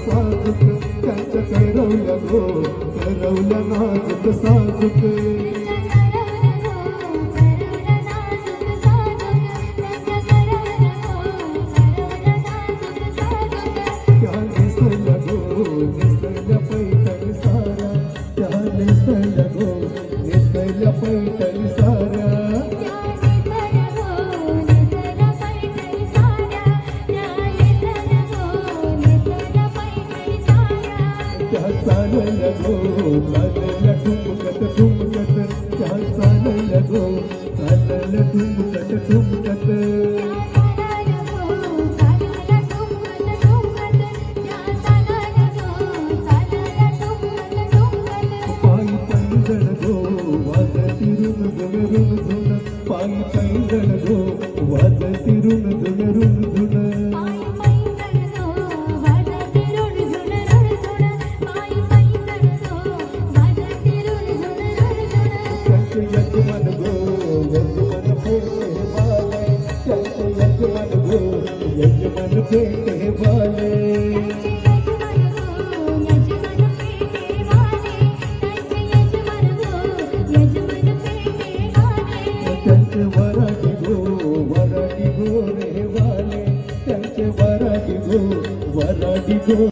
साजूक त्यांच्या करवल्या गो करवल्या नाजूक साजूक त्या नेसल्या गो नेसल्या पैठणी साऱ्या त्या नेसल्या गो नेसल्या पैठणी साऱ्या चालल्या गो चालल्या ठुमकत ठुमकत त्या चालल्या गो चालल्या ठुमकत ठुमकत पायी पैंजण गो वाजती रुण झुण रुण झुण पायी पैंजण गो वाजती रुण झुण रुण झुण यजमान गो यजमान फेटे वाले त्यांचे यजमान गो यजमान फेटे वाले त्यांचे वराडी गो रे वाले त्यांचे वराडी गो